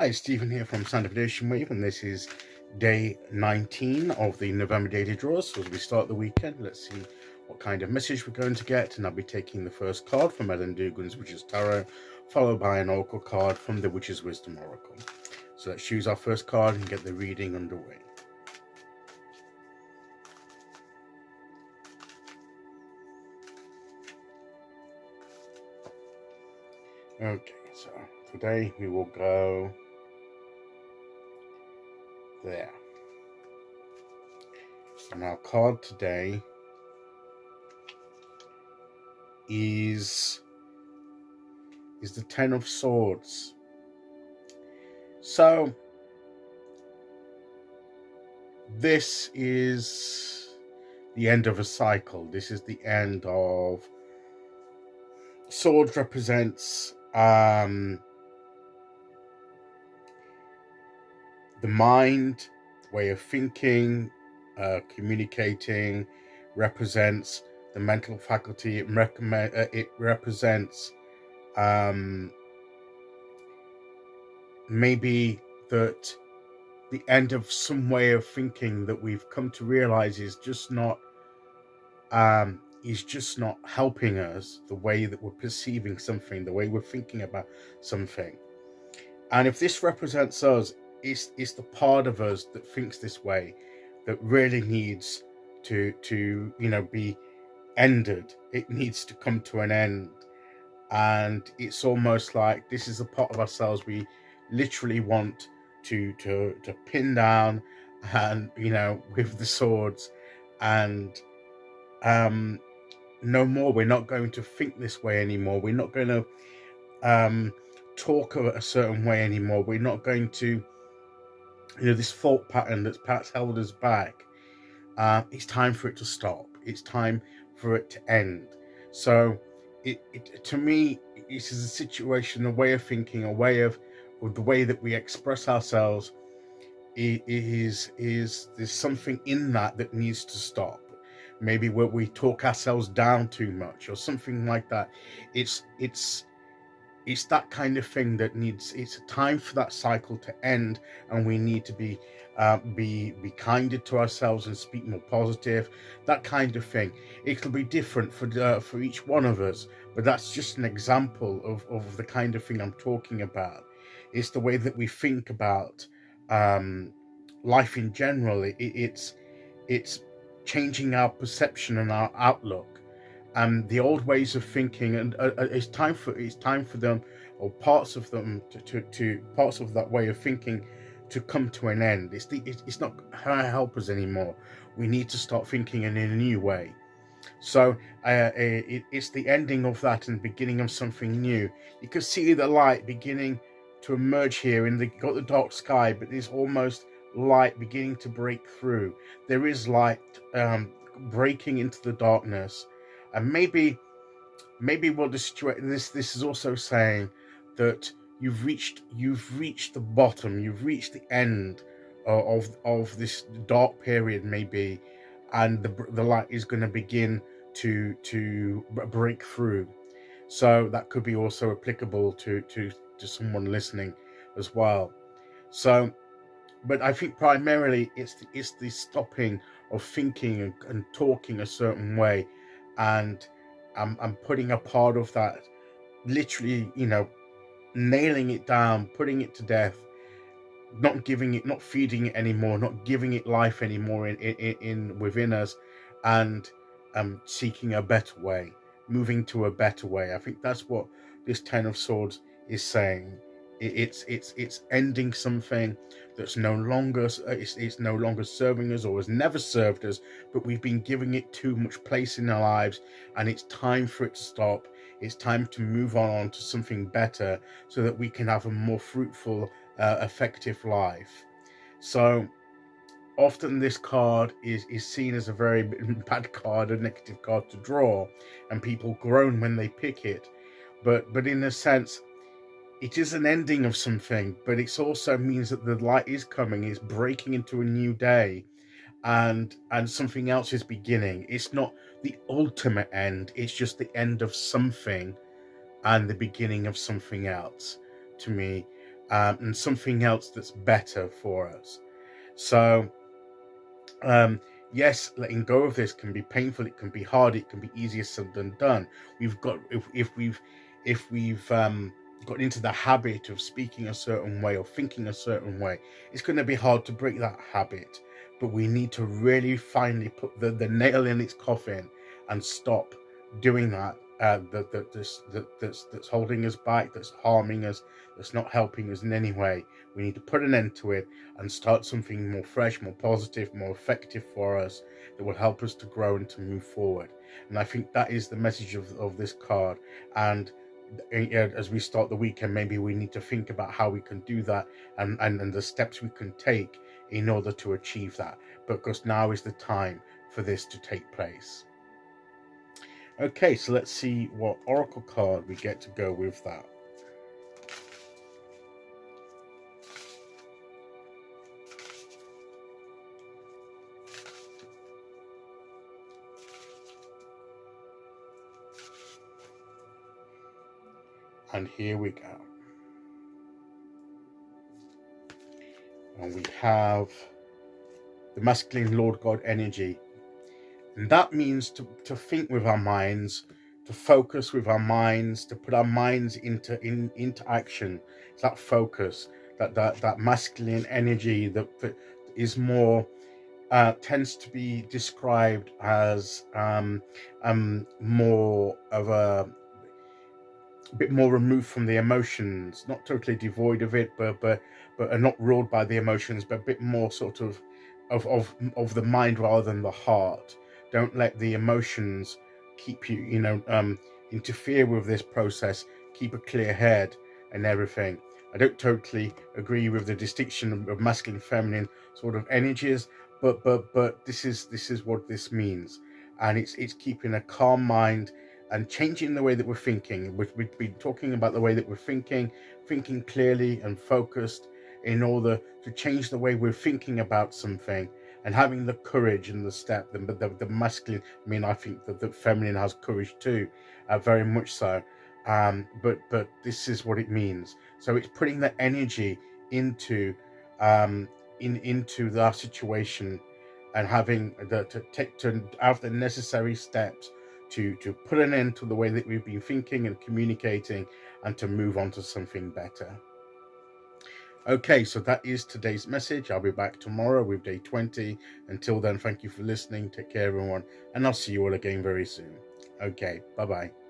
Hi, Stephen here from Sound of Nation Wave, and this is day 19 of the November daily draws. So as we start the weekend, let's see what kind of message we're going to get. And I'll be taking the first card from Dugan's Witch's Tarot, followed by an Oracle card from the Witch's Wisdom Oracle. So let's choose our first card and get the reading underway. Okay, so today we will go there. And our card today is the Ten of Swords. So this is the end of a cycle. This is the end of swords. Represents the mind, way of thinking, communicating. Represents the mental faculty. It represents maybe that the end of some way of thinking that we've come to realize is just not helping us, the way that we're perceiving something, the way we're thinking about something. And if this represents us, it's the part of us that thinks this way that really needs to be ended. It needs to come to an end. And it's almost like this is a part of ourselves we literally want to pin down, and with the swords, and no more. We're not going to think this way anymore. We're not going to talk a certain way anymore. We're not going to, this thought pattern that's perhaps held us back. It's time for it to stop. It's time for it to end. So it to me, this is a situation, a way of thinking, a way of the way that we express ourselves. Is there's something in that needs to stop. Maybe where we talk ourselves down too much or something like that. It's that kind of thing that needs. It's a time for that cycle to end, and we need to be kinder to ourselves and speak more positive. That kind of thing. It'll be different for each one of us, but that's just an example of the kind of thing I'm talking about. It's the way that we think about life in general. It's changing our perception and our outlook, and the old ways of thinking. And it's time for them, or parts of them, to parts of that way of thinking to come to an end. It's not going to help us anymore. We need to start thinking in a new way. So it's the ending of that and beginning of something new. You can see the light beginning to emerge here. Got the dark sky, but there's almost light beginning to break through. There is light breaking into the darkness, and maybe what this is also saying that you've reached the bottom, you've reached the end of this dark period, maybe, and the light is going to begin to break through. So that could be also applicable to someone listening as well. So, but I think primarily it's the stopping of thinking and talking a certain way, and I'm putting a part of that, literally, nailing it down, putting it to death, not feeding it anymore, not giving it life anymore in within us, and seeking a better way, moving to a better way. I think that's what this Ten of Swords is saying. It's ending something that's no longer it's no longer serving us, or has never served us, but we've been giving it too much place in our lives, and it's time for it to stop. It's time to move on to something better, so that we can have a more fruitful, effective life. So often this card is seen as a very bad card, a negative card to draw, and people groan when they pick it. But in a sense, it is an ending of something, but it also means that the light is coming, is breaking into a new day, and something else is beginning. It's not the ultimate end, it's just the end of something and the beginning of something else, to me. and something else that's better for us. So yes, letting go of this can be painful, it can be hard, it can be easier said than done. We've got if we've got into the habit of speaking a certain way or thinking a certain way, it's going to be hard to break that habit. But we need to really finally put the nail in its coffin and stop doing that. That's holding us back, that's harming us, that's not helping us in any way. We need to put an end to it and start something more fresh, more positive, more effective for us, that will help us to grow and to move forward. And I think that is the message of this card. And as we start the weekend, maybe we need to think about how we can do that, and the steps we can take in order to achieve that, because now is the time for this to take place. Okay, so let's see what oracle card we get to go with that. And here we go. And we have the masculine Lord God energy. And that means to think with our minds, to focus with our minds, to put our minds into action. It's that focus, that masculine energy that is more tends to be described as more of a bit more removed from the emotions, not totally devoid of it, but are not ruled by the emotions, but a bit more sort of the mind rather than the heart. Don't let the emotions keep you, interfere with this process. Keep a clear head and everything. I don't totally agree with the distinction of masculine, feminine sort of energies, but this is what this means, and it's keeping a calm mind and changing the way that we're thinking. We've been talking about the way that we're thinking clearly and focused in order to change the way we're thinking about something, and having the courage and the step, the masculine. I mean, I think that the feminine has courage too, very much so. But this is what it means. So it's putting the energy into into that situation, and having to have the necessary steps to put an end to the way that we've been thinking and communicating, and to move on to something better. Okay, so that is today's message. I'll be back tomorrow with day 20. Until then, thank you for listening. Take care, everyone, and I'll see you all again very soon. Okay, bye-bye.